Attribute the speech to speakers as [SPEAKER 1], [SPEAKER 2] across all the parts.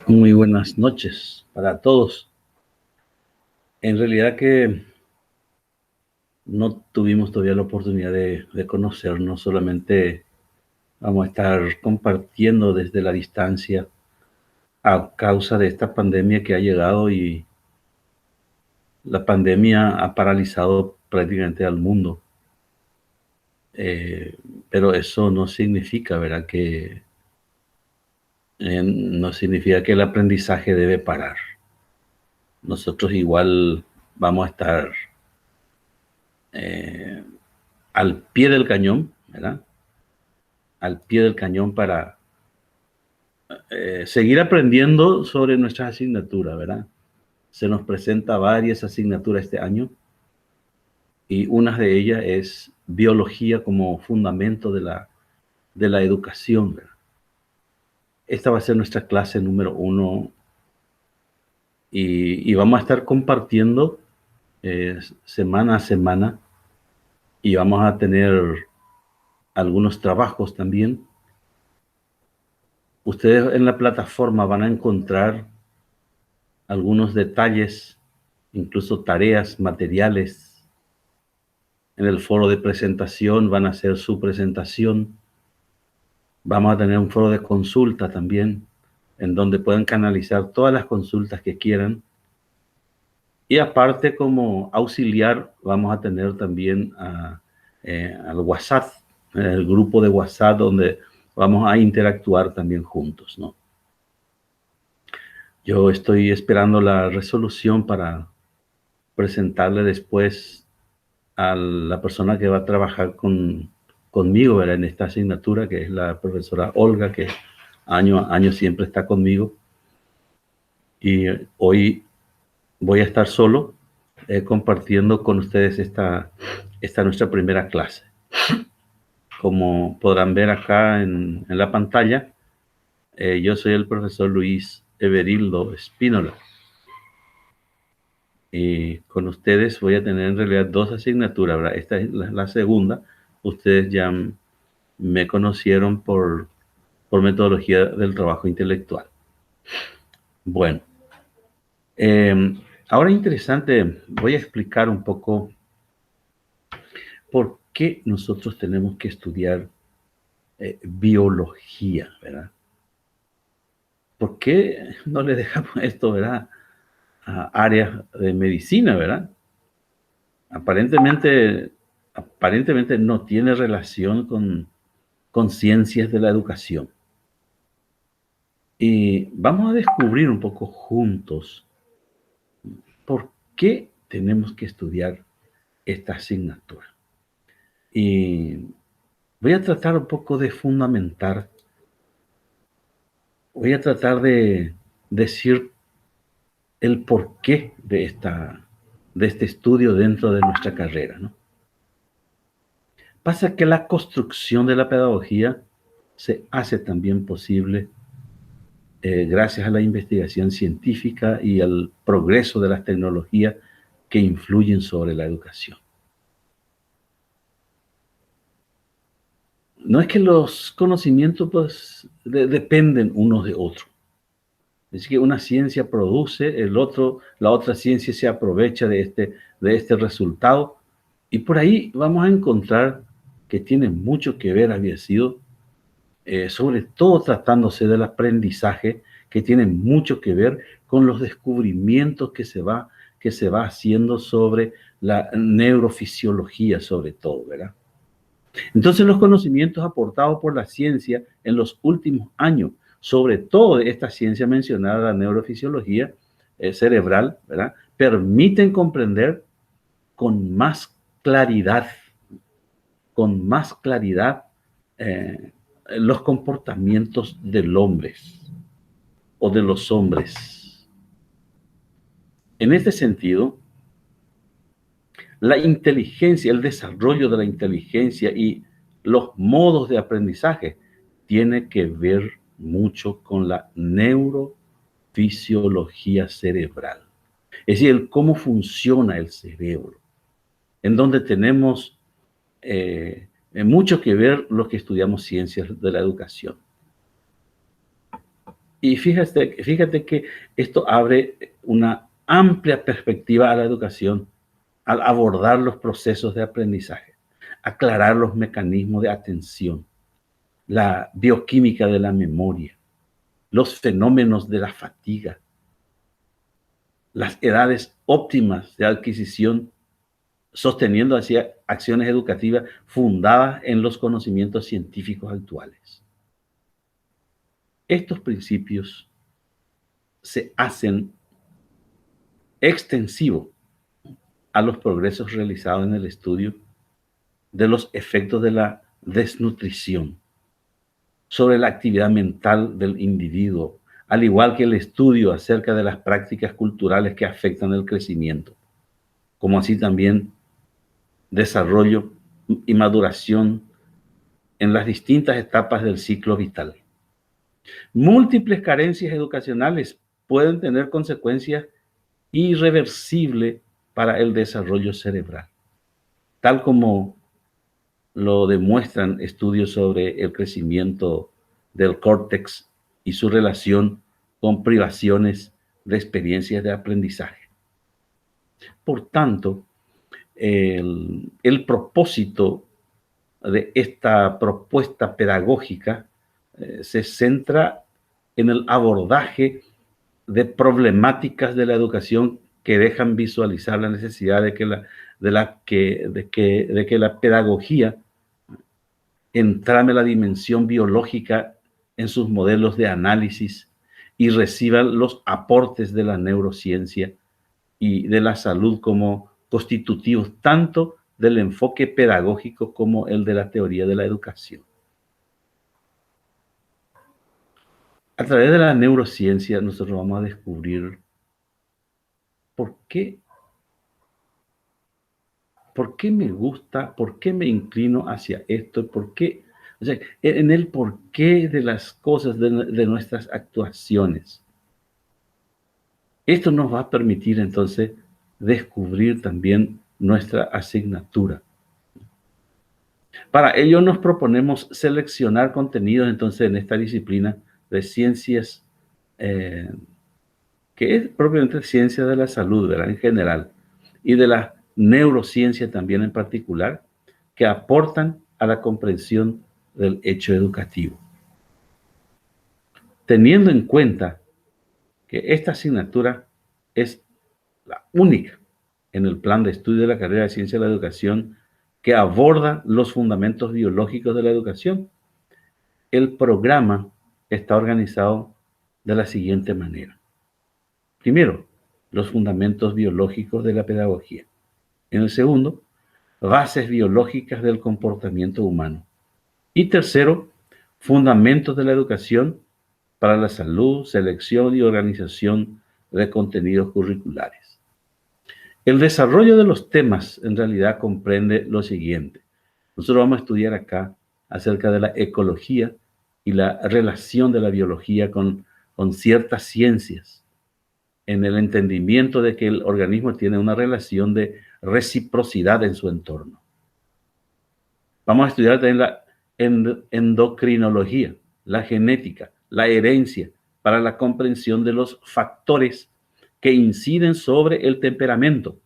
[SPEAKER 1] Muy buenas noches para todos. En realidad que no tuvimos todavía la oportunidad de conocernos, solamente vamos a estar compartiendo desde la distancia a causa de esta pandemia que ha llegado y la pandemia ha paralizado prácticamente al mundo. Eh, pero eso no significa, ¿verdad? No significa que el aprendizaje debe parar. Nosotros igual vamos a estar eh, al pie del cañón, ¿verdad? Al pie del cañón para seguir aprendiendo sobre nuestras asignaturas, ¿verdad? Se nos presenta varias asignaturas este año y una de ellas es biología como fundamento de la educación, ¿verdad? Esta va a ser nuestra clase número 1 y vamos a estar compartiendo semana a semana y vamos a tener algunos trabajos también. Ustedes en la plataforma van a encontrar algunos detalles, incluso tareas, materiales. En el foro de presentación van a hacer su presentación. Vamos a tener un foro de consulta también, en donde pueden canalizar todas las consultas que quieran. Y aparte, como auxiliar, vamos a tener también al WhatsApp, el grupo de WhatsApp, donde vamos a interactuar también juntos, ¿no? Yo estoy esperando la resolución para presentarle después a la persona que va a trabajar conmigo, ¿verdad? En esta asignatura, que es la profesora Olga, que año a año siempre está conmigo. Y hoy voy a estar solo compartiendo con ustedes esta nuestra primera clase. Como podrán ver acá en la pantalla, yo soy el profesor Luis Everildo Espínola. Y con ustedes voy a tener en realidad dos asignaturas, ¿verdad? Esta es la segunda. Ustedes ya me conocieron por metodología del trabajo intelectual. Bueno, ahora interesante, voy a explicar un poco por qué nosotros tenemos que estudiar biología, ¿verdad? ¿Por qué no le dejamos esto, ¿verdad?, a áreas de medicina, ¿verdad? Aparentemente no tiene relación con ciencias de la educación. Y vamos a descubrir un poco juntos por qué tenemos que estudiar esta asignatura. Y voy a tratar un poco de fundamentar, voy a tratar de decir el porqué de este estudio dentro de nuestra carrera, ¿no? Pasa que la construcción de la pedagogía se hace también posible gracias a la investigación científica y al progreso de las tecnologías que influyen sobre la educación. No es que los conocimientos pues, dependen unos de otros. Es decir, que una ciencia produce, la otra ciencia se aprovecha de este resultado, y por ahí vamos a encontrar que tiene mucho que ver, había sido, sobre todo tratándose del aprendizaje, que tiene mucho que ver con los descubrimientos que se va haciendo sobre la neurofisiología, sobre todo, ¿verdad? Entonces, los conocimientos aportados por la ciencia en los últimos años, sobre todo de esta ciencia mencionada, la neurofisiología cerebral, ¿verdad?, permiten comprender con más claridad, con más claridad eh, los comportamientos del hombre o de los hombres. En este sentido, la inteligencia, el desarrollo de la inteligencia y los modos de aprendizaje tiene que ver mucho con la neurofisiología cerebral. Es decir, el cómo funciona el cerebro, en donde tenemos mucho que ver los que estudiamos ciencias de la educación. Y fíjate que esto abre una amplia perspectiva a la educación al abordar los procesos de aprendizaje, aclarar los mecanismos de atención, la bioquímica de la memoria, los fenómenos de la fatiga, las edades óptimas de adquisición, sosteniendo así acciones educativas fundadas en los conocimientos científicos actuales. Estos principios se hacen extensivos a los progresos realizados en el estudio de los efectos de la desnutrición sobre la actividad mental del individuo, al igual que el estudio acerca de las prácticas culturales que afectan el crecimiento, como así también desarrollo y maduración en las distintas etapas del ciclo vital. Múltiples carencias educacionales pueden tener consecuencias irreversibles para el desarrollo cerebral, tal como lo demuestran estudios sobre el crecimiento del córtex y su relación con privaciones de experiencias de aprendizaje. Por tanto, el propósito de esta propuesta pedagógica se centra en el abordaje de problemáticas de la educación que dejan visualizar la necesidad de que la pedagogía entrame la dimensión biológica en sus modelos de análisis y reciban los aportes de la neurociencia y de la salud como constitutivos tanto del enfoque pedagógico como el de la teoría de la educación. A través de la neurociencia nosotros vamos a descubrir por qué me gusta, por qué me inclino hacia esto, por qué, o sea, en el porqué de las cosas, de nuestras actuaciones. Esto nos va a permitir entonces descubrir también nuestra asignatura. Para ello nos proponemos seleccionar contenidos entonces en esta disciplina de ciencias, que es propiamente ciencia de la salud, ¿verdad? En general, y de la neurociencia también en particular, que aportan a la comprensión del hecho educativo. Teniendo en cuenta que esta asignatura es la única en el plan de estudio de la carrera de Ciencia de la Educación que aborda los fundamentos biológicos de la educación, el programa está organizado de la siguiente manera. Primero, los fundamentos biológicos de la pedagogía. En el segundo, bases biológicas del comportamiento humano. Y tercero, fundamentos de la educación para la salud, selección y organización de contenidos curriculares. El desarrollo de los temas en realidad comprende lo siguiente. Nosotros vamos a estudiar acá acerca de la ecología y la relación de la biología con ciertas ciencias, en el entendimiento de que el organismo tiene una relación de reciprocidad en su entorno. Vamos a estudiar también la endocrinología, la genética, la herencia, para la comprensión de los factores que inciden sobre el temperamento,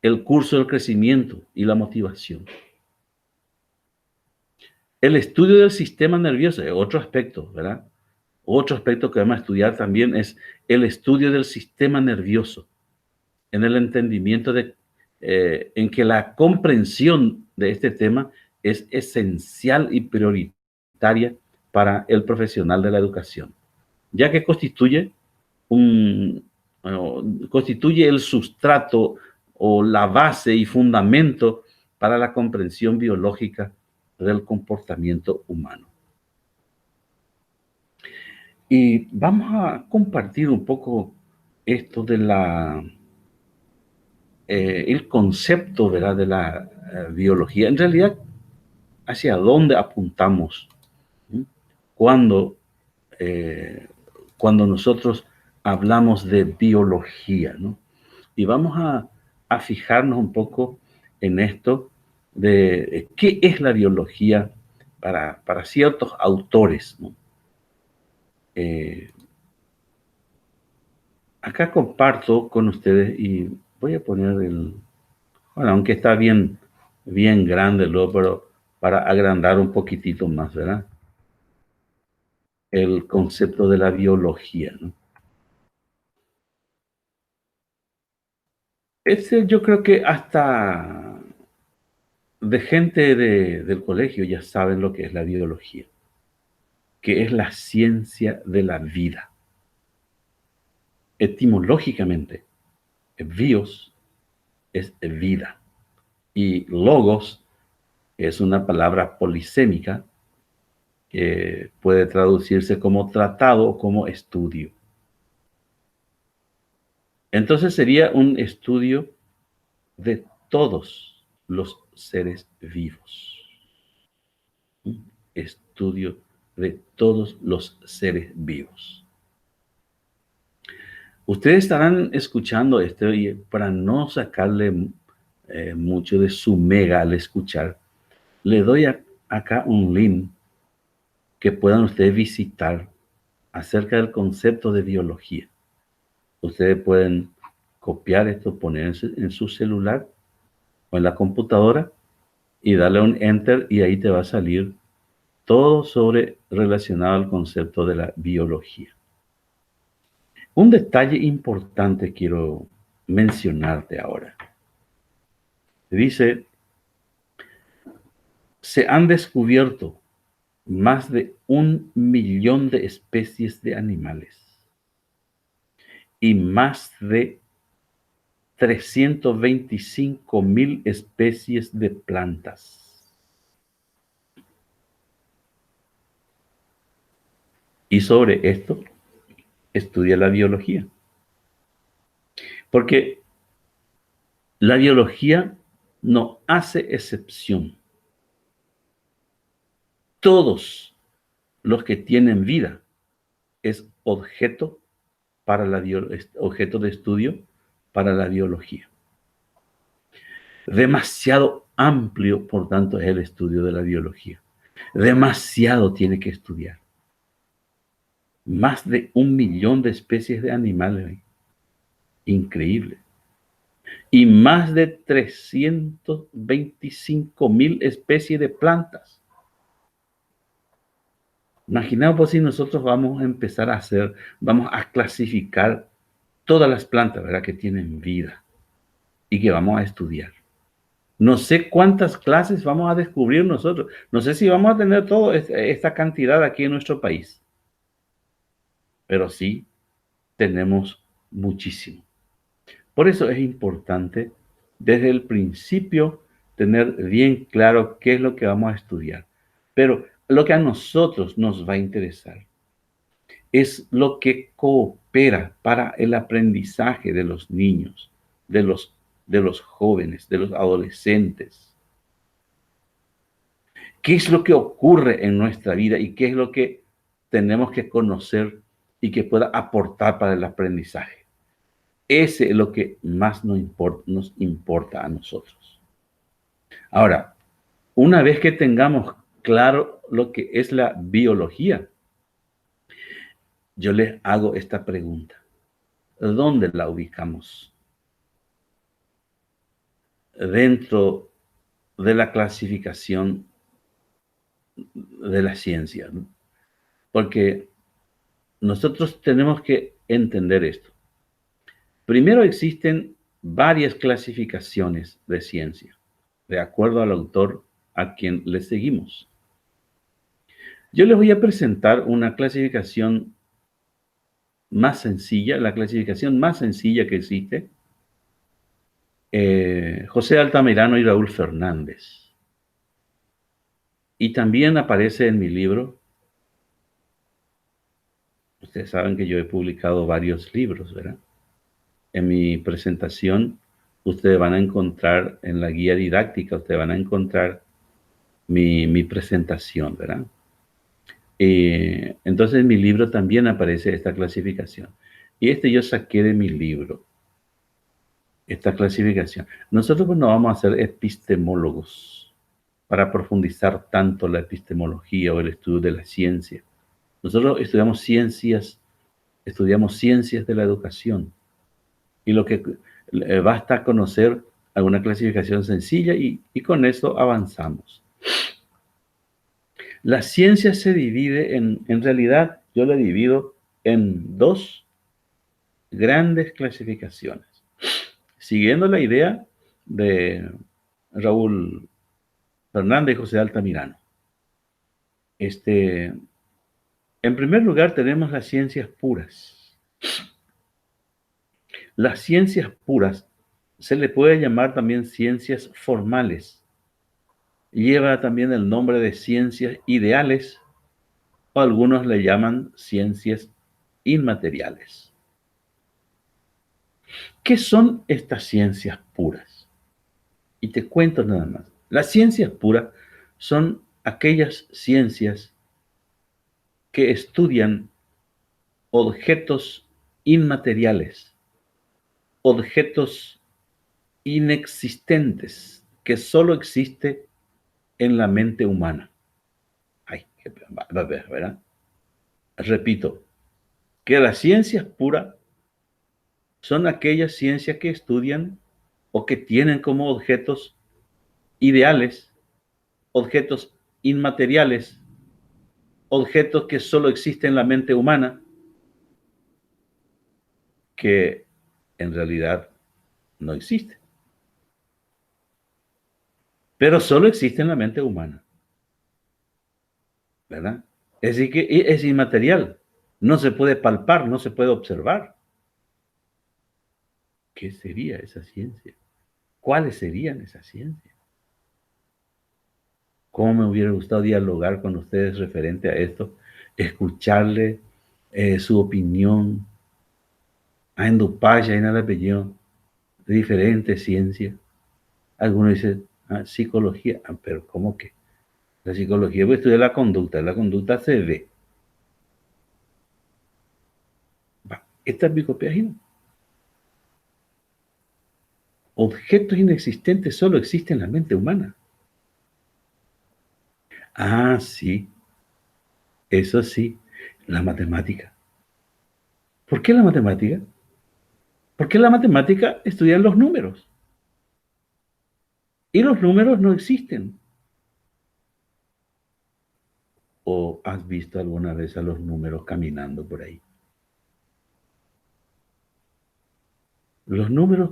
[SPEAKER 1] el curso del crecimiento y la motivación. El estudio del sistema nervioso es otro aspecto, ¿verdad? Otro aspecto que vamos a estudiar también es el estudio del sistema nervioso, en el entendimiento en que la comprensión de este tema es esencial y prioritaria para el profesional de la educación, ya que constituye el sustrato o la base y fundamento para la comprensión biológica del comportamiento humano. Y vamos a compartir un poco esto de el concepto, ¿verdad?, de la biología. En realidad, ¿hacia dónde apuntamos cuando nosotros hablamos de biología, ¿no? Y vamos a fijarnos un poco en esto de qué es la biología para ciertos autores, ¿no? Eh, Acá comparto con ustedes y voy a poner bueno, aunque está bien grande, pero para agrandar un poquitito más, ¿verdad? El concepto de la biología, ¿no? Yo creo que hasta de gente del colegio ya saben lo que es la biología, que es la ciencia de la vida. Etimológicamente, bios es vida y logos es una palabra polisémica que puede traducirse como tratado o como estudio. Entonces sería un estudio de todos los seres vivos. Un estudio de todos los seres vivos. Ustedes estarán escuchando esto y para no sacarle mucho de su mega al escuchar, le doy acá un link que puedan ustedes visitar acerca del concepto de biología. Ustedes pueden copiar esto, poner en su celular o en la computadora y darle un enter y ahí te va a salir todo sobre relacionado al concepto de la biología. Un detalle importante quiero mencionarte ahora. Dice, se han descubierto más de 1 millón de especies de animales y más de 325.000 especies de plantas. Y sobre esto estudia la biología. Porque la biología no hace excepción. Todos los que tienen vida es objeto objeto de estudio para la biología. Demasiado amplio, por tanto, es el estudio de la biología. Demasiado tiene que estudiar. Más de 1 millón de especies de animales. Increíble. Y más de 325.000 especies de plantas. Imaginamos si nosotros vamos a empezar vamos a clasificar todas las plantas, ¿verdad?, que tienen vida y que vamos a estudiar. No sé cuántas clases vamos a descubrir nosotros. No sé si vamos a tener toda esta cantidad aquí en nuestro país, pero sí tenemos muchísimo. Por eso es importante desde el principio tener bien claro qué es lo que vamos a estudiar. Pero lo que a nosotros nos va a interesar es lo que coopera para el aprendizaje de los niños, de los jóvenes, de los adolescentes. ¿Qué es lo que ocurre en nuestra vida y qué es lo que tenemos que conocer y que pueda aportar para el aprendizaje? Ese es lo que más nos importa a nosotros. Ahora, una vez que tengamos claro lo que es la biología, yo les hago esta pregunta. ¿Dónde la ubicamos? Dentro de la clasificación de la ciencia, ¿no? Porque nosotros tenemos que entender esto. Primero existen varias clasificaciones de ciencia, de acuerdo al autor a quien le seguimos. Yo les voy a presentar una clasificación más sencilla, la clasificación más sencilla que existe, José Altamirano y Raúl Fernández. Y también aparece en mi libro. Ustedes saben que yo he publicado varios libros, ¿verdad? En mi presentación, ustedes van a encontrar, en la guía didáctica, ustedes van a encontrar mi presentación, ¿verdad? Entonces en mi libro también aparece esta clasificación. Y yo saqué de mi libro, esta clasificación. Nosotros pues, no vamos a ser epistemólogos para profundizar tanto la epistemología o el estudio de la ciencia. Nosotros estudiamos ciencias de la educación. Y lo que basta conocer alguna clasificación sencilla y con eso avanzamos. La ciencia se divide en realidad, yo la divido en dos grandes clasificaciones. Siguiendo la idea de Raúl Fernández y José Altamirano. En primer lugar tenemos las ciencias puras. Las ciencias puras se le puede llamar también ciencias formales. Lleva también el nombre de ciencias ideales o algunos le llaman ciencias inmateriales. ¿Qué son estas ciencias puras? Y te cuento nada más. Las ciencias puras son aquellas ciencias que estudian objetos inmateriales, objetos inexistentes, que solo existe en la mente humana. Ay, ¿verdad? Repito, que las ciencias puras son aquellas ciencias que estudian o que tienen como objetos ideales, objetos inmateriales, objetos que solo existen en la mente humana, que en realidad no existen. Pero solo existe en la mente humana. ¿Verdad? Es decir, que es inmaterial. No se puede palpar, no se puede observar. ¿Qué sería esa ciencia? ¿Cuáles serían esas ciencias? ¿Cómo me hubiera gustado dialogar con ustedes referente a esto? Escucharle su opinión, a Endupaya y nada apellido, de diferentes ciencias. Algunos dicen, psicología, pero ¿cómo que? La psicología pues estudia la conducta se ve. Esta es mi copiaje. Objetos inexistentes solo existen en la mente humana. Ah, sí, eso sí, la matemática. ¿Por qué la matemática? Porque la matemática estudia los números. Y los números no existen. ¿O has visto alguna vez a los números caminando por ahí? Los números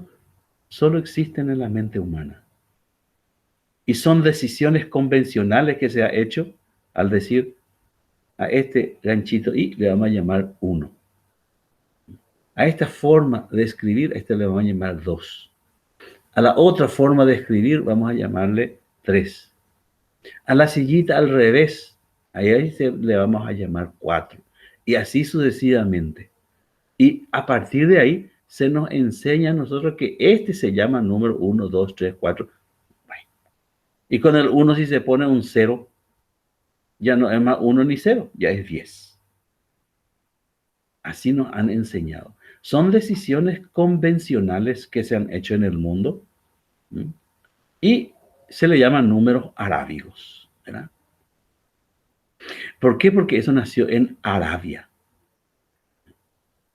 [SPEAKER 1] solo existen en la mente humana. Y son decisiones convencionales que se ha hecho al decir a este ganchito y le vamos a llamar 1. A esta forma de escribir, a este le vamos a llamar 2. A la otra forma de escribir vamos a llamarle 3. A la sillita al revés, ahí le vamos a llamar 4. Y así sucesivamente. Y a partir de ahí se nos enseña a nosotros que este se llama número 1, 2, 3, 4. Y con el 1 si se pone un 0, ya no es más 1 ni 0, ya es 10. Así nos han enseñado. Son decisiones convencionales que se han hecho en el mundo. Y se le llaman números arábigos, ¿verdad? ¿Por qué? Porque eso nació en Arabia.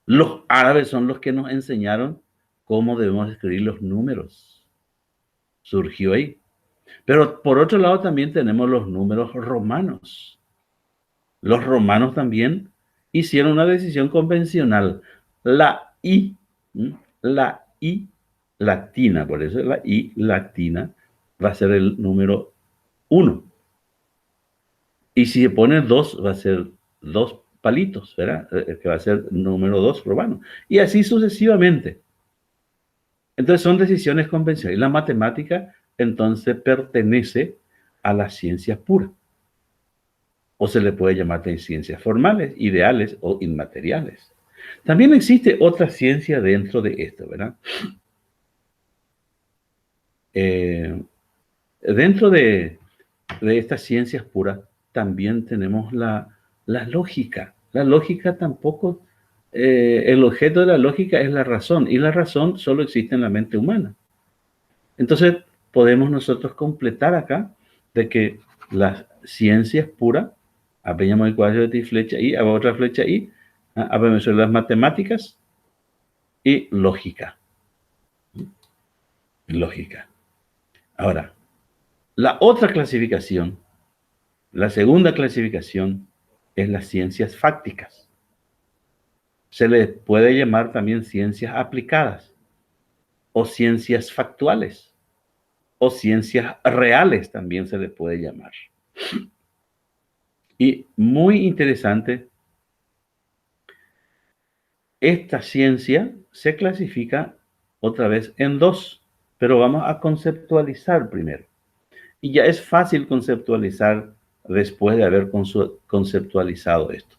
[SPEAKER 1] Los árabes son los que nos enseñaron cómo debemos escribir los números. Surgió ahí. Pero por otro lado también tenemos los números romanos. Los romanos también hicieron una decisión convencional. La I latina, por eso la I latina va a ser el número 1. Y si se pone 2, va a ser 2 palitos, ¿verdad? Que va a ser número 2 romano. Y así sucesivamente. Entonces son decisiones convencionales. La matemática entonces pertenece a las ciencias puras. O se le puede llamar de ciencias formales, ideales o inmateriales. También existe otra ciencia dentro de esto, ¿verdad? Dentro de estas ciencias puras también tenemos la lógica. La lógica tampoco, el objeto de la lógica es la razón, y la razón solo existe en la mente humana. Entonces, podemos nosotros completar acá de que las ciencias puras Apeñamos el cuadro de flecha y a otra flecha y apeñamos las matemáticas y lógica. Lógica. Ahora, la otra clasificación, la segunda clasificación, es las ciencias fácticas. Se les puede llamar también ciencias aplicadas, o ciencias factuales, o ciencias reales también se les puede llamar. Y muy interesante, esta ciencia se clasifica otra vez en dos, pero vamos a conceptualizar primero. Y ya es fácil conceptualizar después de haber conceptualizado esto,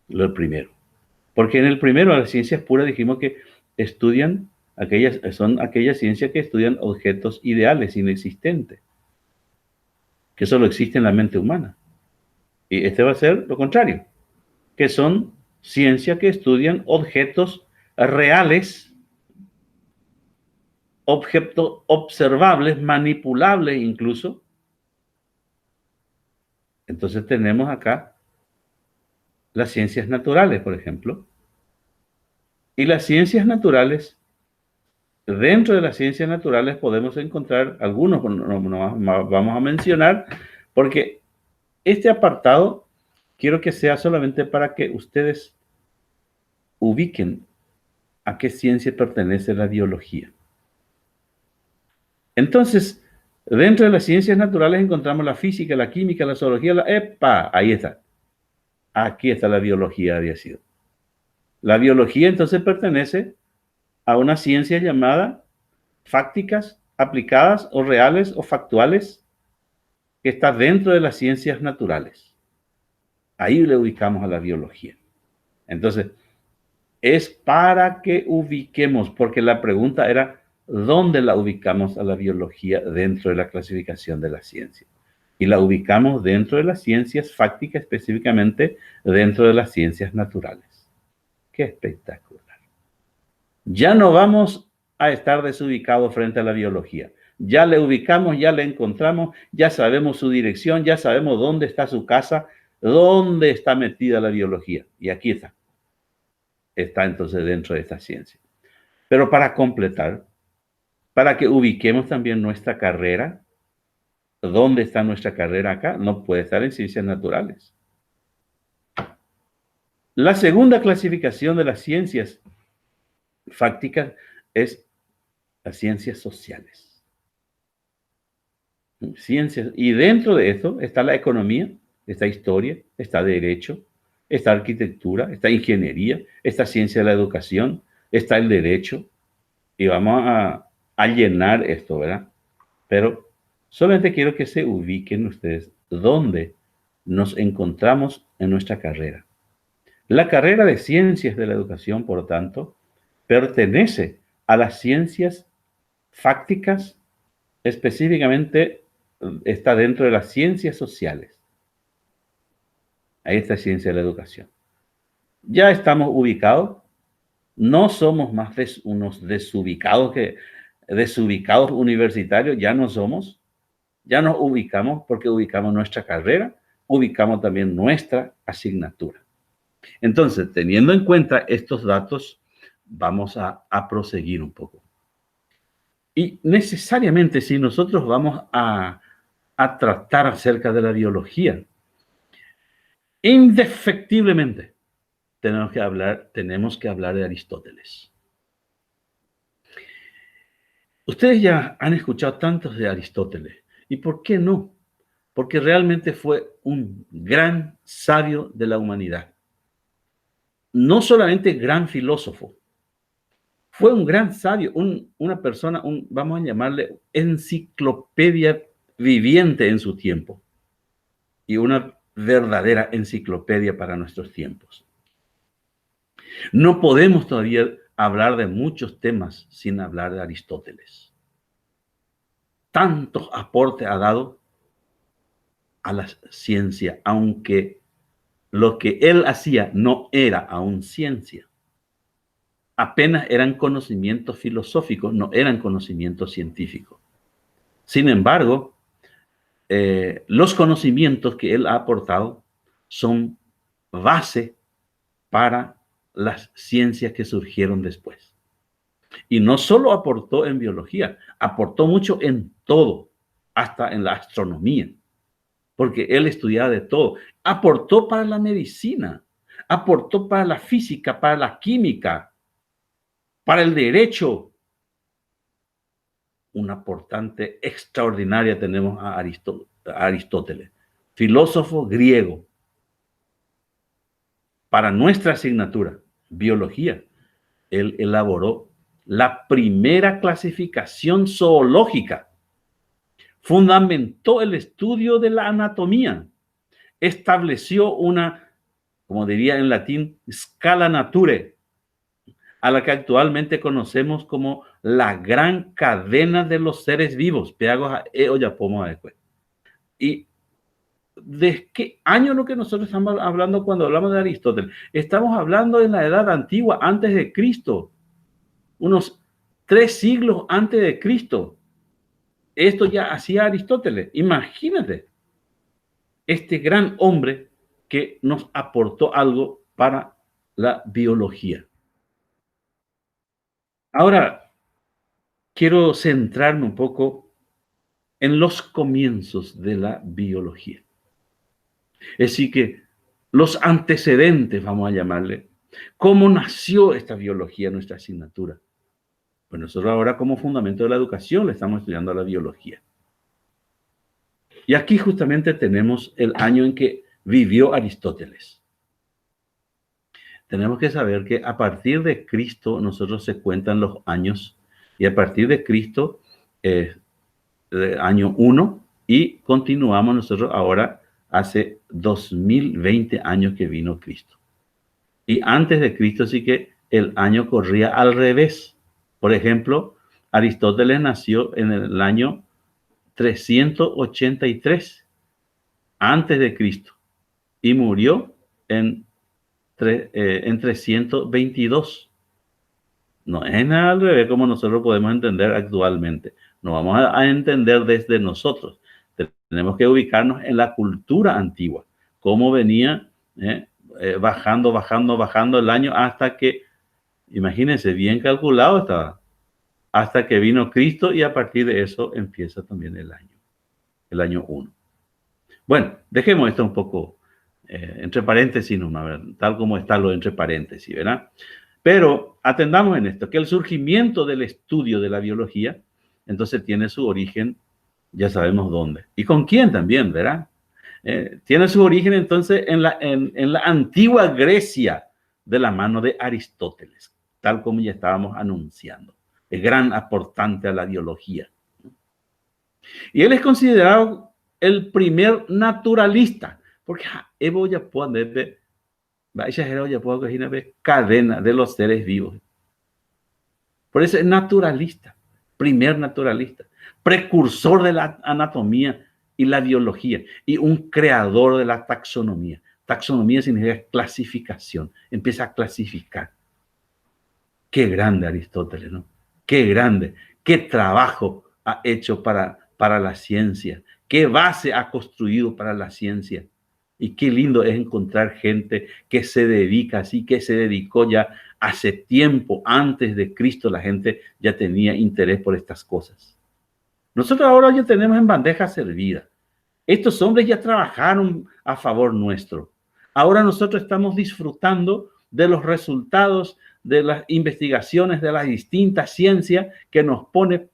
[SPEAKER 1] lo primero. Porque en el primero, las ciencias puras, dijimos que son aquellas ciencias que estudian objetos ideales, inexistentes, que solo existen en la mente humana. Y este va a ser lo contrario, que son ciencias que estudian objetos reales, objetos observables, manipulables incluso. Entonces tenemos acá las ciencias naturales, por ejemplo. Y las ciencias naturales, dentro de las ciencias naturales podemos encontrar algunos, no vamos a mencionar, porque este apartado quiero que sea solamente para que ustedes ubiquen a qué ciencia pertenece la biología. Entonces, dentro de las ciencias naturales encontramos la física, la química, la zoología, ahí está. Aquí está la biología, había sido. La biología entonces pertenece a una ciencia llamada fácticas, aplicadas o reales o factuales, que está dentro de las ciencias naturales. Ahí le ubicamos a la biología. Entonces, es para que ubiquemos, porque la pregunta era, ¿dónde la ubicamos a la biología dentro de la clasificación de la ciencia? Y la ubicamos dentro de las ciencias fácticas, específicamente dentro de las ciencias naturales. ¡Qué espectacular! Ya no vamos a estar desubicados frente a la biología. Ya le ubicamos, ya le encontramos, ya sabemos su dirección, ya sabemos dónde está su casa, dónde está metida la biología. Y aquí está. Está entonces dentro de esta ciencia. Pero para completar, para que ubiquemos también nuestra carrera, ¿dónde está nuestra carrera acá? No puede estar en ciencias naturales. La segunda clasificación de las ciencias fácticas es las ciencias sociales. Ciencias. Y dentro de esto está la economía, está historia, está derecho, está arquitectura, está ingeniería, está ciencia de la educación, está el derecho. Y vamos a llenar esto, ¿verdad? Pero solamente quiero que se ubiquen ustedes dónde nos encontramos en nuestra carrera. La carrera de ciencias de la educación, por lo tanto, pertenece a las ciencias fácticas, específicamente está dentro de las ciencias sociales. Ahí está ciencia de la educación. Ya estamos ubicados, no somos más unos desubicados universitarios, ya no somos, ya nos ubicamos porque ubicamos nuestra carrera, ubicamos también nuestra asignatura. Entonces, teniendo en cuenta estos datos, vamos a proseguir un poco. Y necesariamente, si nosotros vamos a tratar acerca de la biología, indefectiblemente tenemos que hablar de Aristóteles. Ustedes ya han escuchado tantos de Aristóteles. ¿Y por qué no? Porque realmente fue un gran sabio de la humanidad. No solamente gran filósofo, fue un gran sabio, una persona, vamos a llamarle enciclopedia viviente en su tiempo. Y una verdadera enciclopedia para nuestros tiempos. No podemos todavía hablar de muchos temas sin hablar de Aristóteles. Tantos aportes ha dado a la ciencia, aunque lo que él hacía no era aún ciencia. Apenas eran conocimientos filosóficos, no eran conocimientos científicos. Sin embargo, los conocimientos que él ha aportado son base para las ciencias que surgieron después. Y no solo aportó en biología, aportó mucho en todo, hasta en la astronomía, porque él estudiaba de todo. Aportó para la medicina, aportó para la física, para la química, para el derecho. Una aportante extraordinaria tenemos a Aristóteles, filósofo griego. Para nuestra asignatura, biología, él elaboró la primera clasificación zoológica, fundamentó el estudio de la anatomía, estableció una, como diría en latín, scala naturae, a la que actualmente conocemos como la gran cadena de los seres vivos. ¿Y de qué año es lo que nosotros estamos hablando cuando hablamos de Aristóteles? Estamos hablando de la edad antigua, antes de Cristo, unos 3 siglos antes de Cristo. Esto ya hacía Aristóteles. Imagínate, este gran hombre que nos aportó algo para la biología. Ahora, quiero centrarme un poco en los comienzos de la biología. Es decir, que los antecedentes, vamos a llamarle, cómo nació esta biología, nuestra asignatura. Pues nosotros ahora como fundamento de la educación le estamos estudiando a la biología. Y aquí justamente tenemos el año en que vivió Aristóteles. Tenemos que saber que a partir de Cristo nosotros se cuentan los años y a partir de Cristo año 1 y continuamos nosotros ahora hace 2020 años que vino Cristo. Y antes de Cristo sí que el año corría al revés. Por ejemplo, Aristóteles nació en el año 383 antes de Cristo y murió en 322. No es nada al revés como nosotros podemos entender actualmente. No vamos a entender desde nosotros. Tenemos que ubicarnos en la cultura antigua, cómo venía bajando el año hasta que, imagínense, bien calculado estaba, hasta que vino Cristo y a partir de eso empieza también el año 1. Bueno, dejemos esto un poco entre paréntesis, ¿verdad? Tal como está lo entre paréntesis, ¿verdad? Pero atendamos en esto, que el surgimiento del estudio de la biología, entonces tiene su origen, ya sabemos dónde. ¿Y con quién también, verdad? Tiene su origen entonces en la antigua Grecia, de la mano de Aristóteles, tal como ya estábamos anunciando, el gran aportante a la biología. Y él es considerado el primer naturalista, porque Evo ya puede ver, cadena de los seres vivos. Por eso es naturalista, primer naturalista, precursor de la anatomía y la biología y un creador de la taxonomía. Taxonomía significa clasificación, empieza a clasificar. Qué grande Aristóteles, ¿no? Qué grande, qué trabajo ha hecho para la ciencia, qué base ha construido para la ciencia. Y qué lindo es encontrar gente que se dedica así, que se dedicó ya hace tiempo, antes de Cristo, la gente ya tenía interés por estas cosas. Nosotros ahora ya tenemos en bandeja servida. Estos hombres ya trabajaron a favor nuestro. Ahora nosotros estamos disfrutando de los resultados de las investigaciones de las distintas ciencias que nos pone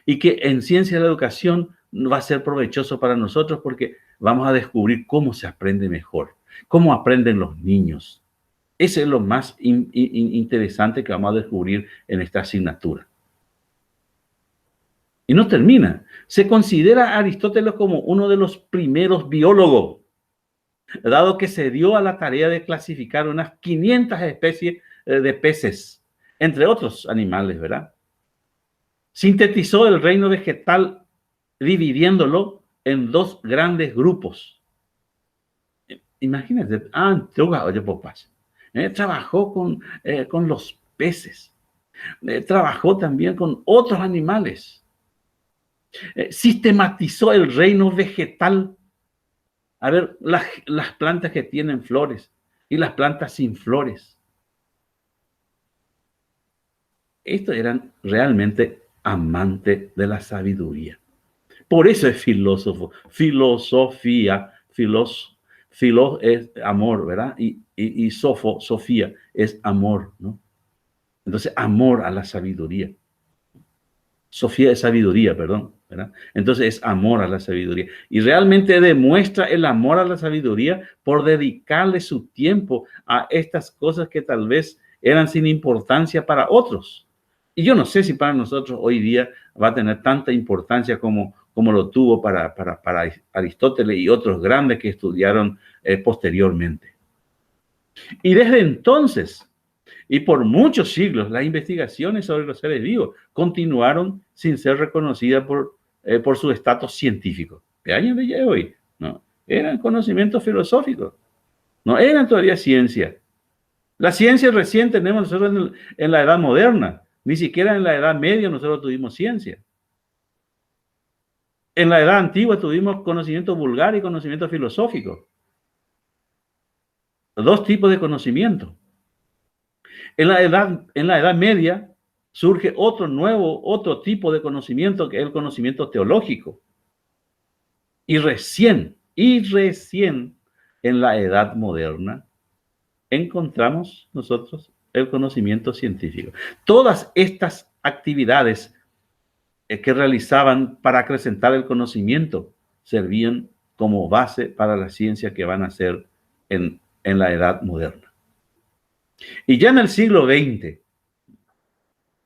[SPEAKER 1] y que en ciencia de la educación va a ser provechoso para nosotros porque vamos a descubrir cómo se aprende mejor, cómo aprenden los niños. Eso es lo más interesante que vamos a descubrir en esta asignatura. Y no termina. Se considera a Aristóteles como uno de los primeros biólogos, dado que se dio a la tarea de clasificar unas 500 especies de peces, entre otros animales, ¿verdad? Sintetizó el reino vegetal dividiéndolo en 2 grandes grupos. Imagínense, trabajó con los peces, trabajó también con otros animales, sistematizó el reino vegetal a ver las plantas que tienen flores y las plantas sin flores. Estos eran realmente amantes de la sabiduría. Por eso es filósofo. Filosofía, filo es amor, ¿verdad? Y sofía es amor, ¿no? Entonces, amor a la sabiduría. Sofía es sabiduría, perdón, ¿verdad? Entonces es amor a la sabiduría. Y realmente demuestra el amor a la sabiduría por dedicarle su tiempo a estas cosas que tal vez eran sin importancia para otros. Y yo no sé si para nosotros hoy día va a tener tanta importancia como lo tuvo para Aristóteles y otros grandes que estudiaron posteriormente. Y desde entonces, y por muchos siglos, las investigaciones sobre los seres vivos continuaron sin ser reconocidas por su estatus científico. ¿Qué años de hoy? No, eran conocimientos filosóficos, no eran todavía ciencia. La ciencia recién tenemos nosotros en la edad moderna, ni siquiera en la edad media nosotros tuvimos ciencia. En la edad antigua tuvimos conocimiento vulgar y conocimiento filosófico. Dos tipos de conocimiento. En la edad media surge otro tipo de conocimiento que es el conocimiento teológico. Y recién en la edad moderna encontramos nosotros el conocimiento científico. Todas estas actividades que realizaban para acrecentar el conocimiento servían como base para la ciencia que van a hacer en la edad moderna. Y ya en el siglo XX,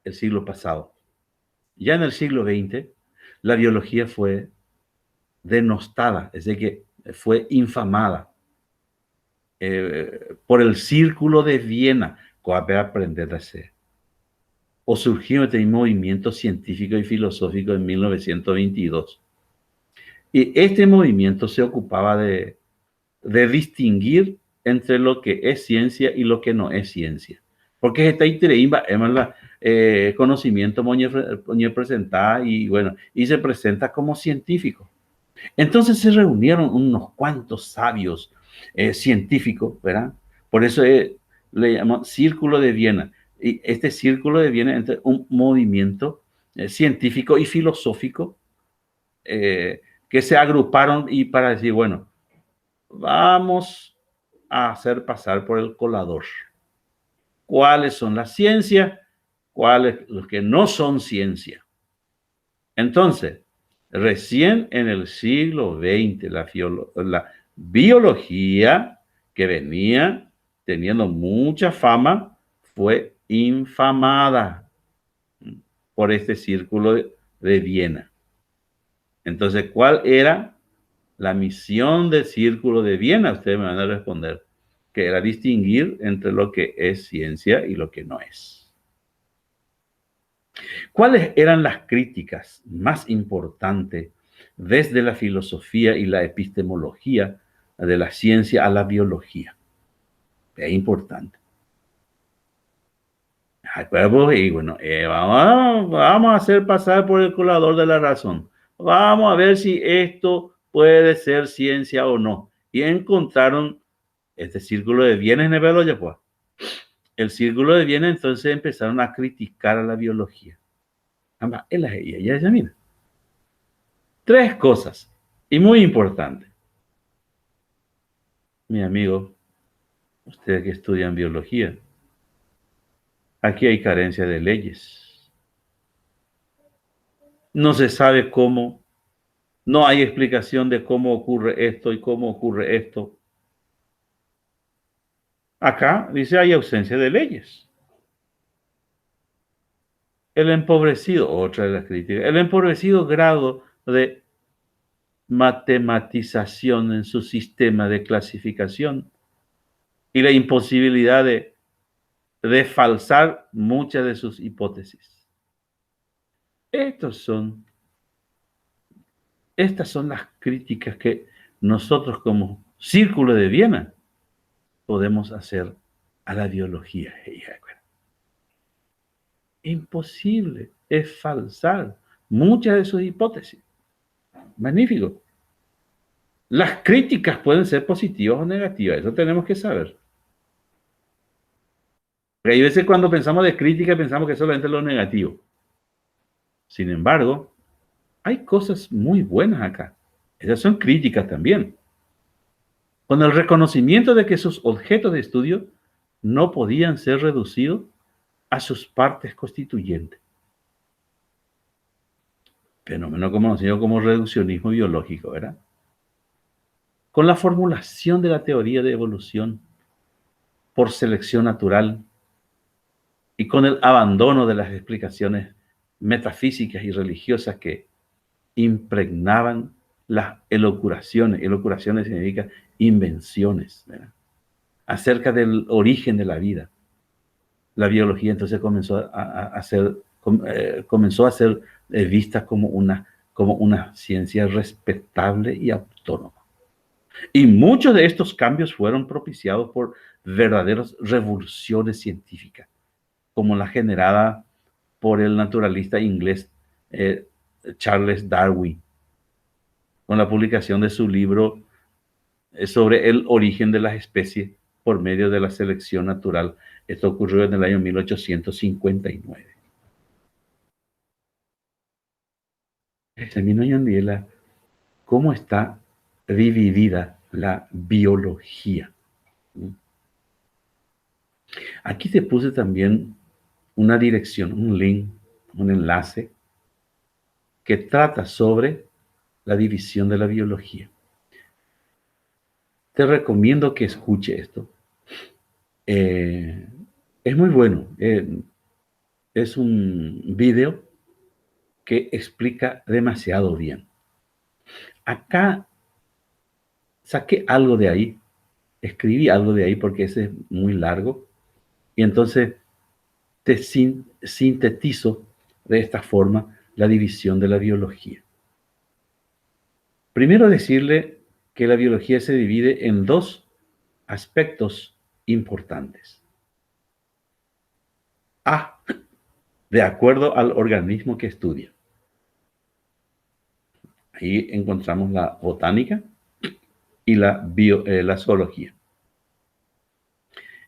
[SPEAKER 1] el siglo pasado, ya en el siglo XX, la biología fue denostada, es decir, que fue infamada por el Círculo de Viena, para aprender a hacer. O surgió este movimiento científico y filosófico en 1922. Y este movimiento se ocupaba de distinguir entre lo que es ciencia y lo que no es ciencia. Porque esta conocimiento moñe presentar y bueno, y se presenta como científico. Entonces se reunieron unos cuantos sabios científicos, ¿verdad? Por eso le llamamos Círculo de Viena. Y este Círculo de Viena es un movimiento científico y filosófico que se agruparon y para decir, bueno, vamos a hacer pasar por el colador. ¿Cuáles son las ciencias? ¿Cuáles los que no son ciencia? Entonces, recién en el siglo XX, la biología, que venía teniendo mucha fama, fue infamada por este Círculo de Viena. Entonces, ¿cuál era la misión del Círculo de Viena? Ustedes me van a responder que era distinguir entre lo que es ciencia y lo que no es. ¿Cuáles eran las críticas más importantes desde la filosofía y la epistemología de la ciencia a la biología? Es importante. Y bueno, vamos a hacer pasar por el colador de la razón. Vamos a ver si esto puede ser ciencia o no. Y encontraron este Círculo de Viena en el pues. El Círculo de Viena entonces empezaron a criticar a la biología. Ya mira. Tres cosas, y muy importante. Mi amigo, ustedes que estudian biología, aquí hay carencia de leyes. No se sabe cómo, no hay explicación de cómo ocurre esto y cómo ocurre esto. Acá dice hay ausencia de leyes. El empobrecido, otra de las críticas, el empobrecido grado de matematización en su sistema de clasificación y la imposibilidad de falsar muchas de sus hipótesis. Estas son las críticas que nosotros como Círculo de Viena podemos hacer a la biología. Imposible es falsar muchas de sus hipótesis. Magnífico. Las críticas pueden ser positivas o negativas, eso tenemos que saber. Porque hay veces cuando pensamos de crítica pensamos que solamente lo negativo. Sin embargo, hay cosas muy buenas acá. Esas son críticas también. Con el reconocimiento de que sus objetos de estudio no podían ser reducidos a sus partes constituyentes. Fenómeno conocido como reduccionismo biológico, ¿verdad? Con la formulación de la teoría de evolución por selección natural y con el abandono de las explicaciones metafísicas y religiosas que impregnaban las elucubraciones. Elucubraciones significa invenciones, ¿verdad? Acerca del origen de la vida. La biología entonces comenzó a ser vista como una ciencia respetable y autónoma. Y muchos de estos cambios fueron propiciados por verdaderas revoluciones científicas, como la generada por el naturalista inglés Charles Darwin, con la publicación de su libro sobre el origen de las especies por medio de la selección natural. Esto ocurrió en el año 1859. Examina hoy en día cómo está dividida la biología. Aquí te puse también una dirección, un link, un enlace que trata sobre la división de la biología. Te recomiendo que escuche esto. Es muy bueno. Es un video que explica demasiado bien. Acá saqué algo de ahí, escribí algo de ahí porque ese es muy largo, y entonces te sintetizo de esta forma la división de la biología. Primero decirle que la biología se divide en dos aspectos importantes. A, de acuerdo al organismo que estudia. Ahí encontramos la botánica y la zoología.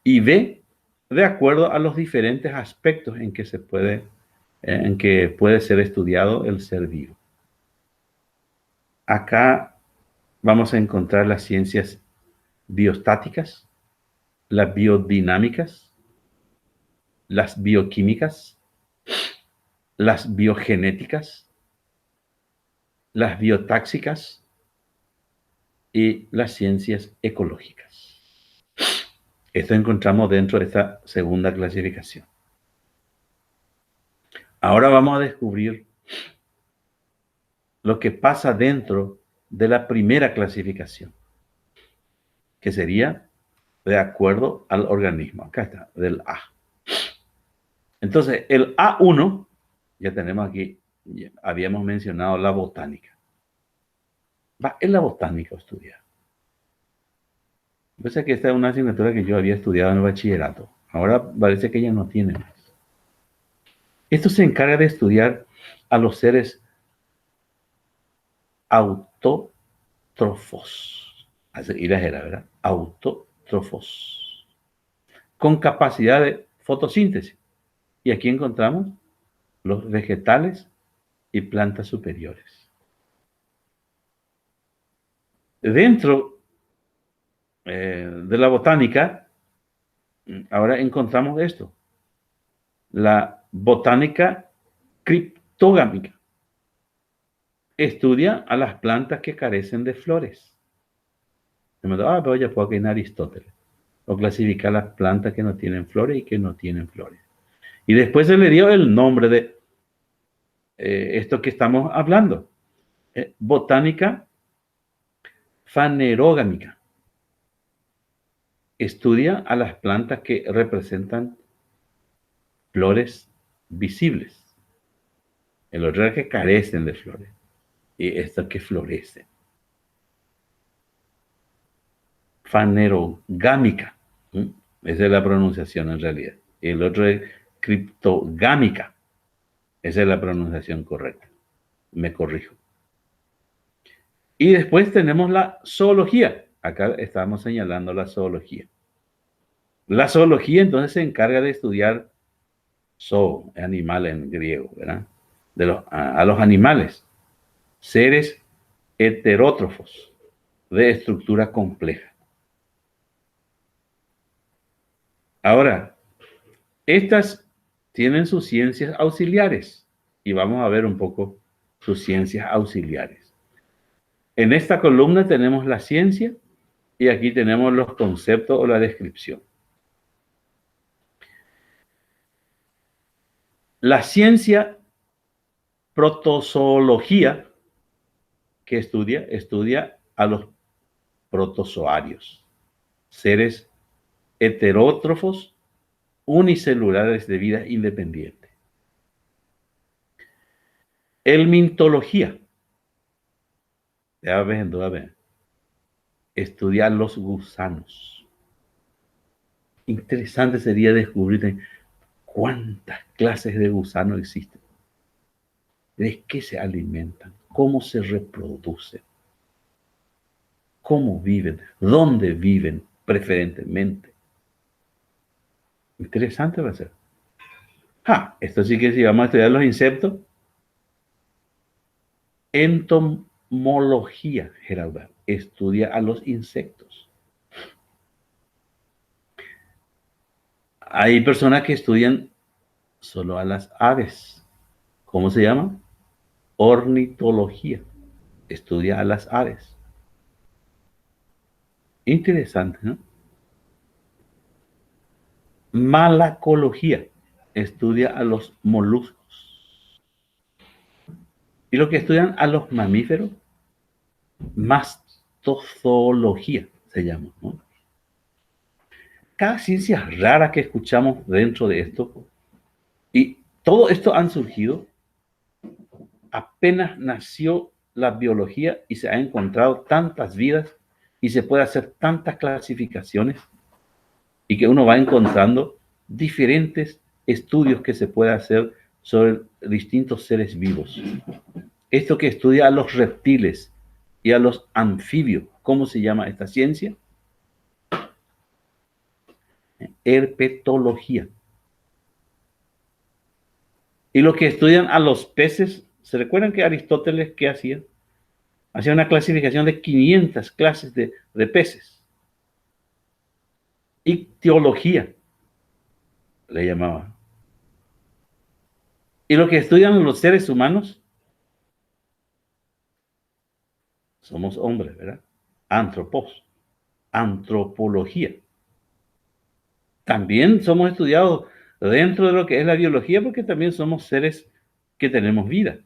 [SPEAKER 1] Y B, de acuerdo a los diferentes aspectos en que puede ser estudiado el ser vivo. Acá vamos a encontrar las ciencias biostáticas, las biodinámicas, las bioquímicas, las biogenéticas, las biotáxicas y las ciencias ecológicas. Esto encontramos dentro de esta segunda clasificación. Ahora vamos a descubrir lo que pasa dentro de la primera clasificación, que sería de acuerdo al organismo. Acá está, del A. Entonces, el A1, ya tenemos aquí, ya habíamos mencionado la botánica. Es la botánica estudiar. Pese a que esta es una asignatura que yo había estudiado en el bachillerato. Ahora parece que ya no tiene más. Esto se encarga de estudiar a los seres autótrofos. Y la era, ¿verdad? Autótrofos. Con capacidad de fotosíntesis. Y aquí encontramos los vegetales y plantas superiores. Dentro de la botánica, ahora encontramos esto. La botánica criptogámica. Estudia a las plantas que carecen de flores. Pero ya puedo que en Aristóteles. O clasificar las plantas que no tienen flores y que no tienen flores. Y después se le dio el nombre de esto que estamos hablando. Botánica fanerógamica. Estudia a las plantas que representan flores visibles. El otro es que carecen de flores. Y estas que florecen. Fanerogámica. Esa es la pronunciación en realidad. El otro es criptogámica. Esa es la pronunciación correcta. Me corrijo. Y después tenemos la zoología. Acá estamos señalando la zoología. La zoología entonces se encarga de estudiar zoo, animal en griego, ¿verdad? A los animales, seres heterótrofos de estructura compleja. Ahora, estas tienen sus ciencias auxiliares y vamos a ver un poco sus ciencias auxiliares. En esta columna tenemos la ciencia y aquí tenemos los conceptos o la descripción. La ciencia protozoología que estudia a los protozoarios, seres heterótrofos unicelulares de vida independiente. Helmintología, estudia los gusanos. Interesante sería descubrir cuántas clases de gusanos existen, de qué se alimentan, cómo se reproducen, cómo viven, dónde viven preferentemente. Interesante va a ser. Esto sí que si vamos a estudiar los insectos. Entomología, Geralda, estudia a los insectos. Hay personas que estudian solo a las aves. ¿Cómo se llama? Ornitología. Estudia a las aves. Interesante, ¿no? Malacología. Estudia a los moluscos. Y los que estudian a los mamíferos, mastozoología se llama, ¿no? Cada ciencia rara que escuchamos dentro de esto, y todo esto han surgido apenas nació la biología y se han encontrado tantas vidas y se puede hacer tantas clasificaciones y que uno va encontrando diferentes estudios que se puede hacer sobre distintos seres vivos. Esto que estudia a los reptiles y a los anfibios, ¿cómo se llama esta ciencia? Herpetología. Y los que estudian a los peces, ¿se recuerdan que Aristóteles qué hacía? Hacía una clasificación de 500 clases de peces. Ictiología le llamaba. Y los que estudian los seres humanos, somos hombres, ¿verdad? Antropos, antropología. También somos estudiados dentro de lo que es la biología porque también somos seres que tenemos vida.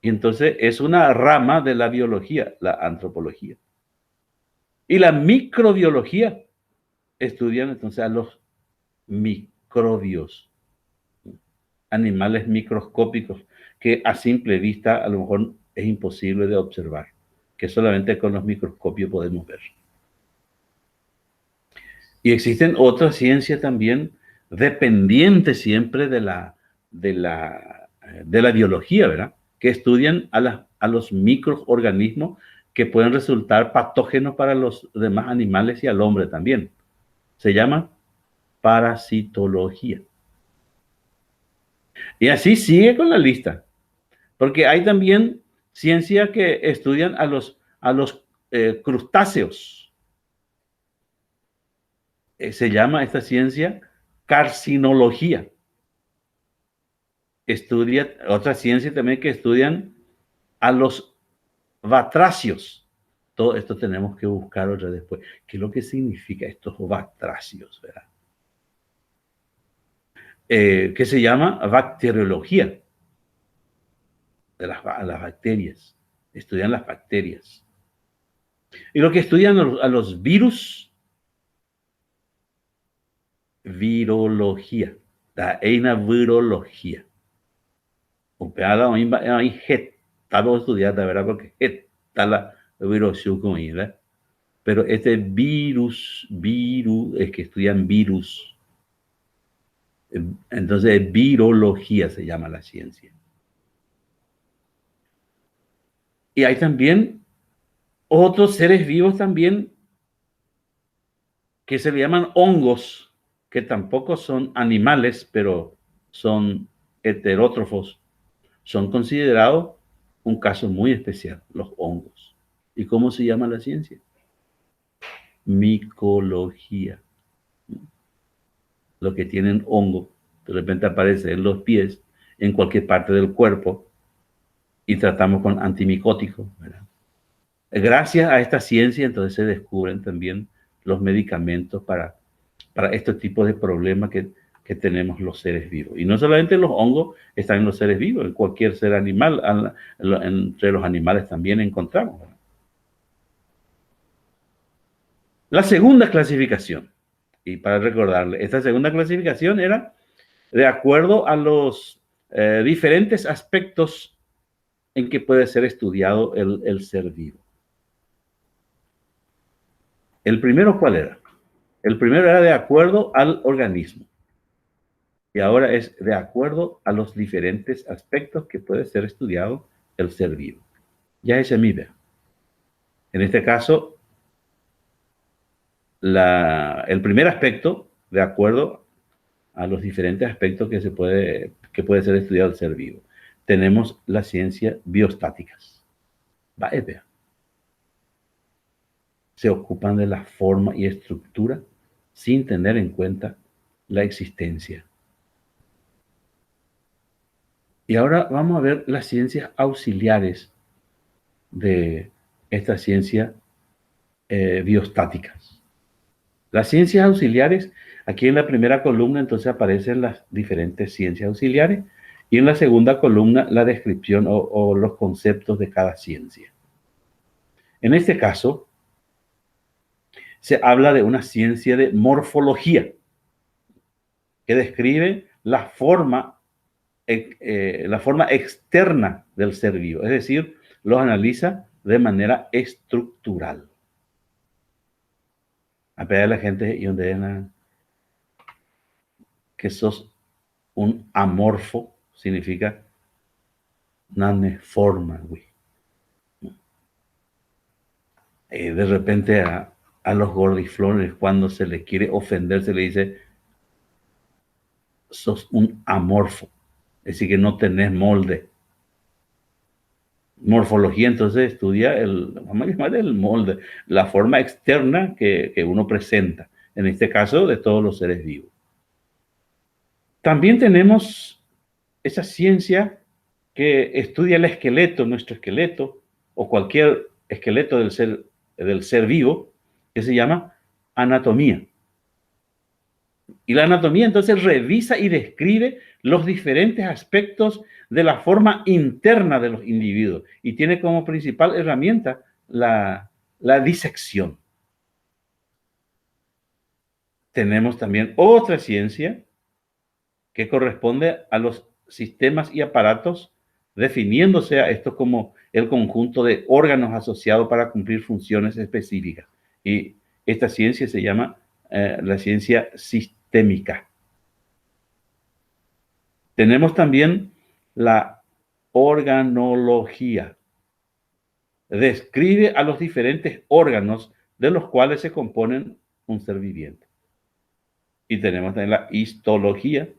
[SPEAKER 1] Y entonces es una rama de la biología, la antropología. Y la microbiología estudian entonces a los microbios, animales microscópicos que a simple vista a lo mejor es imposible de observar, que solamente con los microscopios podemos ver. Y existen otras ciencias también dependientes siempre de la biología, ¿verdad? Que estudian a los microorganismos que pueden resultar patógenos para los demás animales y al hombre también. Se llama parasitología. Y así sigue con la lista, porque hay también ciencias que estudian a los crustáceos. Se llama esta ciencia carcinología. Estudia otra ciencia también que estudian a los batracios. Todo esto tenemos que buscar otra después. ¿Qué es lo que significa estos batracios, verdad? Que se llama bacteriología de las bacterias. Estudian las bacterias. Y lo que estudian a los virus, virología. La virología. Hay los estudiantes, ¿verdad? Porque está la virus, ¿verdad? Pero este virus es que estudian virus. Entonces, virología se llama la ciencia. Y hay también Otros seres vivos también que se le llaman hongos, que tampoco son animales, pero son heterótrofos, son considerados un caso muy especial, los hongos. ¿Y cómo se llama la ciencia? Micología. Los que tienen hongo, de repente aparece en los pies, en cualquier parte del cuerpo, y tratamos con antimicóticos, ¿verdad? Gracias a esta ciencia, entonces se descubren también los medicamentos para este tipo de problemas que tenemos los seres vivos. Y no solamente los hongos están en los seres vivos, en cualquier ser animal, entre los animales también encontramos, ¿verdad? La segunda clasificación, y para recordarle, esta segunda clasificación era de acuerdo a los diferentes aspectos en que puede ser estudiado el ser vivo. ¿El primero cuál era? El primero era de acuerdo al organismo. Y ahora es de acuerdo a los diferentes aspectos que puede ser estudiado el ser vivo. Ya es semilla. En este caso, el primer aspecto, de acuerdo a los diferentes aspectos que puede ser estudiado el ser vivo. Tenemos las ciencias biostáticas. Se ocupan de la forma y estructura sin tener en cuenta la existencia. Y ahora vamos a ver las ciencias auxiliares de estas ciencias biostáticas. Las ciencias auxiliares, aquí en la primera columna entonces aparecen las diferentes ciencias auxiliares y en la segunda columna la descripción o los conceptos de cada ciencia. En este caso, se habla de una ciencia de morfología que describe la forma externa del ser vivo, es decir, los analiza de manera estructural. A pedir a la gente y donde que sos un amorfo, significa una forma, güey. De repente a los gordiflones, cuando se les quiere ofender, se le dice, sos un amorfo, es decir, que no tenés molde. Morfología entonces estudia vamos a llamar el molde, la forma externa que uno presenta, en este caso de todos los seres vivos. También tenemos esa ciencia que estudia el esqueleto, nuestro esqueleto, o cualquier esqueleto del ser vivo, que se llama anatomía. Y la anatomía entonces revisa y describe los diferentes aspectos de la forma interna de los individuos y tiene como principal herramienta la disección. Tenemos también otra ciencia que corresponde a los sistemas y aparatos, definiéndose a esto como el conjunto de órganos asociados para cumplir funciones específicas. Y esta ciencia se llama la ciencia sistémica. Tenemos también la organología. Describe a los diferentes órganos de los cuales se componen un ser viviente. Y tenemos también la histología,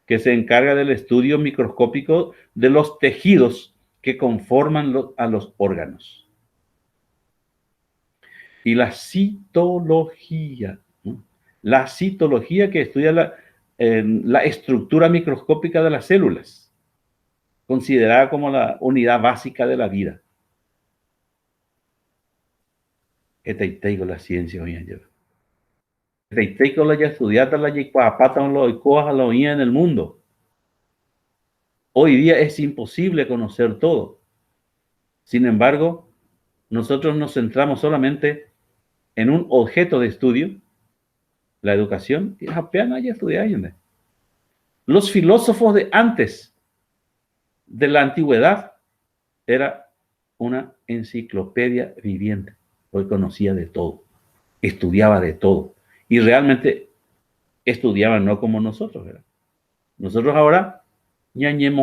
[SPEAKER 1] que se encarga del estudio microscópico de los tejidos que conforman a los órganos. Y la citología, ¿no? La citología que estudia la estructura microscópica de las células, considerada como la unidad básica de la vida. Esta es la ciencia hoy en día. Esta es la estudiata la yicuapata en el mundo. Hoy día es imposible conocer todo. Sin embargo, nosotros nos centramos solamente en un objeto de estudio, la educación, y apenas hay estudiar. Los filósofos de antes de la antigüedad era una enciclopedia viviente, porque conocía de todo, estudiaba de todo, y realmente estudiaban no como nosotros, ¿verdad? Nosotros ahora ya años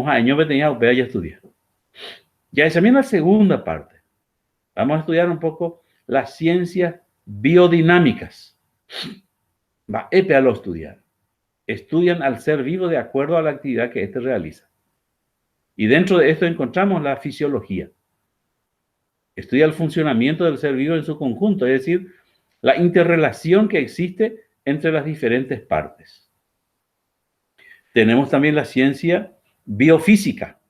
[SPEAKER 1] ya estudiar. Ya esa es la segunda parte. Vamos a estudiar un poco las ciencias biodinámicas. Va, EPE a lo estudiar. Estudian al ser vivo de acuerdo a la actividad que éste realiza. Y dentro de esto encontramos la fisiología. Estudia el funcionamiento del ser vivo en su conjunto, es decir, la interrelación que existe entre las diferentes partes. Tenemos también la ciencia biofísica,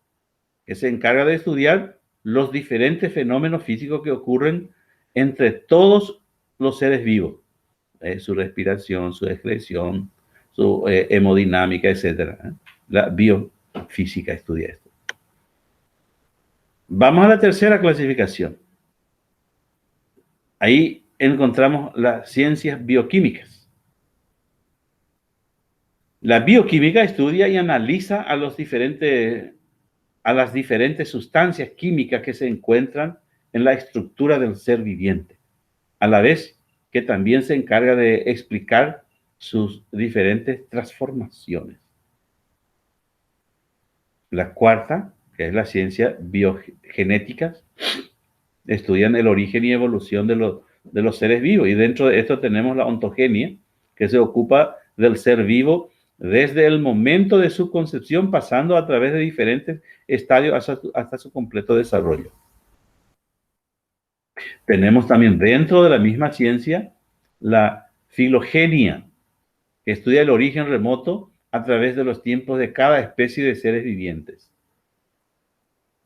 [SPEAKER 1] que se encarga de estudiar los diferentes fenómenos físicos que ocurren entre todos los seres vivos. Su respiración, su excreción, su hemodinámica, etc. La biofísica estudia esto. Vamos a la tercera clasificación. Ahí encontramos las ciencias bioquímicas. La bioquímica estudia y analiza a las diferentes sustancias químicas que se encuentran en la estructura del ser viviente, a la vez que también se encarga de explicar sus diferentes transformaciones. La cuarta, que es la ciencia biogenética, estudian el origen y evolución de los seres vivos. Y dentro de esto tenemos la ontogenia, que se ocupa del ser vivo desde el momento de su concepción, pasando a través de diferentes estadios hasta su completo desarrollo. Tenemos también dentro de la misma ciencia la filogenia, que estudia el origen remoto a través de los tiempos de cada especie de seres vivientes.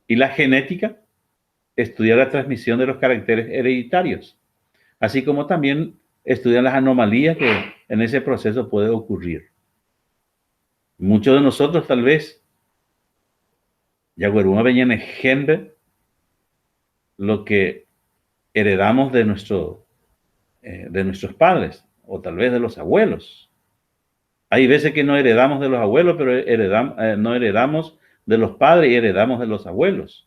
[SPEAKER 1] Y la genética estudia la transmisión de los caracteres hereditarios, así como también estudian las anomalías que en ese proceso puede ocurrir. Muchos de nosotros tal vez, Yagueruma Beñene Genbe, lo que heredamos de nuestros padres, o tal vez de los abuelos. Hay veces que no heredamos de los abuelos, pero no heredamos de los padres y heredamos de los abuelos.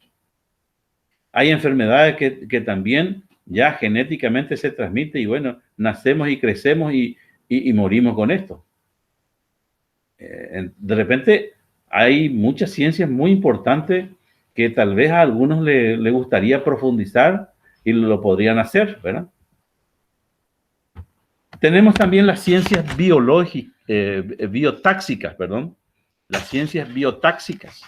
[SPEAKER 1] Hay enfermedades que también ya genéticamente se transmiten y bueno, nacemos y crecemos y morimos con esto. De repente hay muchas ciencias muy importantes que tal vez a algunos les gustaría profundizar y lo podrían hacer, ¿verdad? Tenemos también las ciencias biotáxicas, perdón. Las ciencias biotáxicas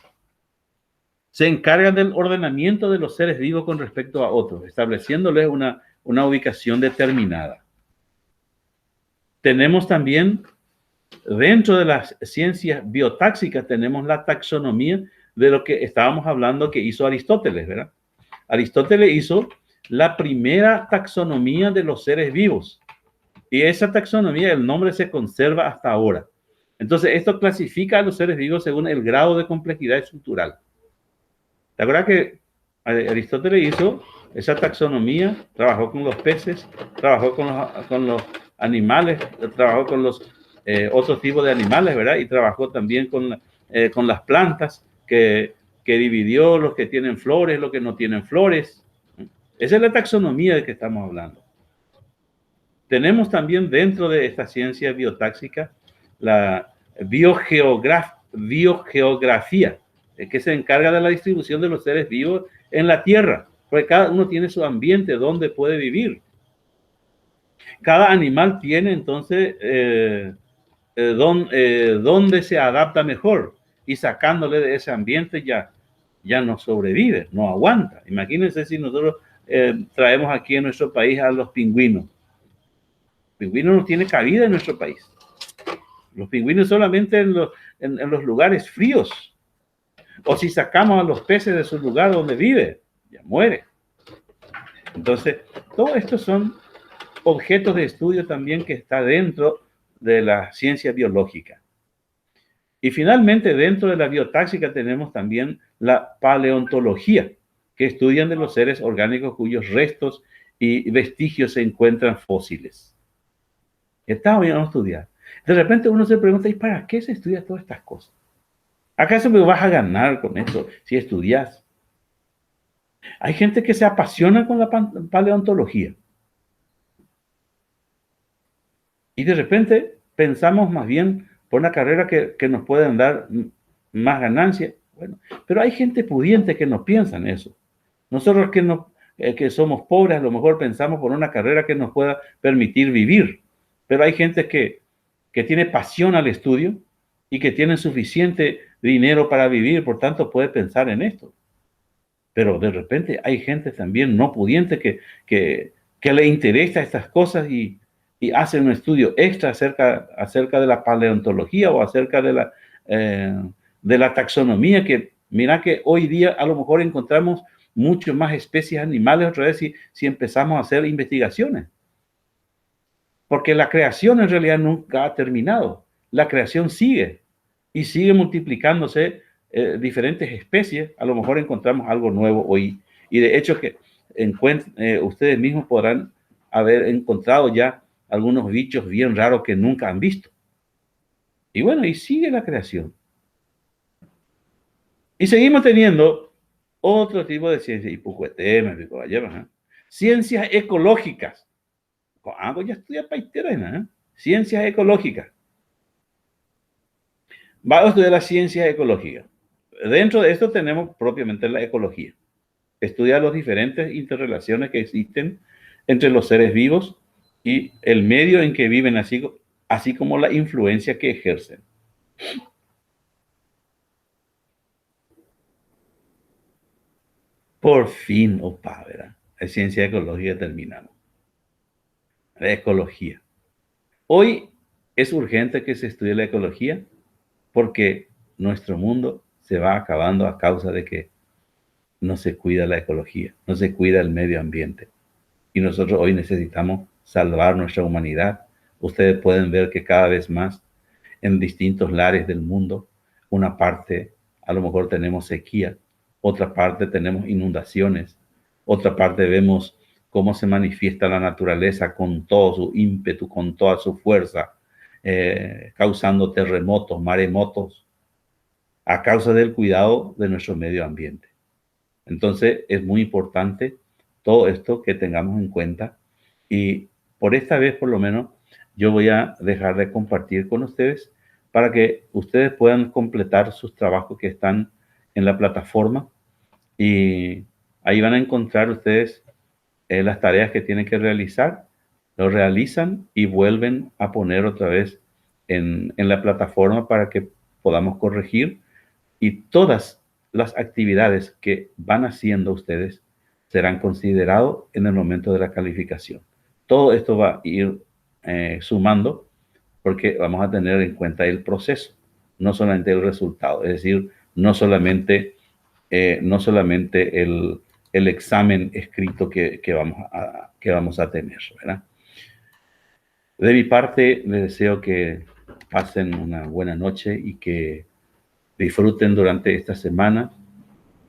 [SPEAKER 1] se encargan del ordenamiento de los seres vivos con respecto a otros, estableciéndoles una ubicación determinada. Tenemos también, dentro de las ciencias biotáxicas, tenemos la taxonomía de lo que estábamos hablando que hizo Aristóteles, ¿verdad? Aristóteles hizo la primera taxonomía de los seres vivos. Y esa taxonomía, el nombre se conserva hasta ahora. Entonces, esto clasifica a los seres vivos según el grado de complejidad estructural. ¿Te acuerdas que Aristóteles hizo esa taxonomía? Trabajó con los peces, trabajó con los animales, trabajó con los otros tipos de animales, ¿verdad? Y trabajó también con las plantas, que dividió los que tienen flores, los que no tienen flores. Esa es la taxonomía de que estamos hablando. Tenemos también dentro de esta ciencia biotáxica la biogeografía, que se encarga de la distribución de los seres vivos en la Tierra, porque cada uno tiene su ambiente donde puede vivir. Cada animal tiene entonces donde se adapta mejor, y sacándole de ese ambiente ya no sobrevive, no aguanta. Imagínense si nosotros traemos aquí en nuestro país a los pingüinos. Los pingüinos no tienen cabida en nuestro país. Los pingüinos solamente en los lugares fríos. O si sacamos a los peces de su lugar donde vive, ya muere. Entonces, todo esto son objetos de estudio también que está dentro de la ciencia biológica. Y finalmente, dentro de la biotáxica tenemos también la paleontología, que estudian de los seres orgánicos cuyos restos y vestigios se encuentran fósiles. Está bien estudiar. De repente uno se pregunta, ¿y para qué se estudia todas estas cosas? ¿Acaso me vas a ganar con esto si estudias? Hay gente que se apasiona con la paleontología. Y de repente pensamos más bien por una carrera que nos pueden dar más ganancia. Bueno, pero hay gente pudiente que no piensa en eso. Nosotros que nos que somos pobres, a lo mejor pensamos por una carrera que nos pueda permitir vivir. Pero hay gente que tiene pasión al estudio y que tiene suficiente dinero para vivir, por tanto puede pensar en esto. Pero de repente hay gente también no pudiente que le interesa estas cosas y hace un estudio extra acerca de la paleontología o acerca de la taxonomía, que mira que hoy día a lo mejor encontramos mucho más especies animales otra vez si empezamos a hacer investigaciones. Porque la creación en realidad nunca ha terminado. La creación sigue y sigue multiplicándose diferentes especies. A lo mejor encontramos algo nuevo hoy. Y de hecho que ustedes mismos podrán haber encontrado ya algunos bichos bien raros que nunca han visto. Y bueno, y sigue la creación. Y seguimos teniendo otro tipo de ciencias. Y pucuetemas, ¿eh? Ciencias ecológicas. Algo ya estudia paiterena, ¿eh? Ciencias ecológicas. Va a estudiar las ciencias ecológicas. Dentro de esto tenemos propiamente la ecología. Estudia las diferentes interrelaciones que existen entre los seres vivos y el medio en que viven, así como la influencia que ejercen. Por fin, opa, ¿verdad? La ciencia ecológica terminamos. La ecología. Hoy es urgente que se estudie la ecología porque nuestro mundo se va acabando a causa de que no se cuida la ecología, no se cuida el medio ambiente. Y nosotros hoy necesitamos salvar nuestra humanidad. Ustedes pueden ver que cada vez más en distintos lares del mundo, una parte a lo mejor tenemos sequía, otra parte tenemos inundaciones, otra parte vemos cómo se manifiesta la naturaleza con todo su ímpetu, con toda su fuerza, causando terremotos, maremotos, a causa del cuidado de nuestro medio ambiente. Entonces es muy importante todo esto que tengamos en cuenta y por esta vez por lo menos yo voy a dejar de compartir con ustedes para que ustedes puedan completar sus trabajos que están en la plataforma y ahí van a encontrar ustedes las tareas que tienen que realizar, lo realizan y vuelven a poner otra vez en la plataforma para que podamos corregir y todas las actividades que van haciendo ustedes serán considerados en el momento de la calificación. Todo esto va a ir sumando porque vamos a tener en cuenta el proceso, no solamente el resultado, es decir, no solamente el examen escrito que vamos a tener, ¿verdad? De mi parte, les deseo que pasen una buena noche y que disfruten durante esta semana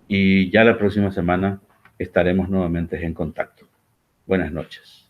[SPEAKER 1] y ya la próxima semana estaremos nuevamente en contacto. Buenas noches.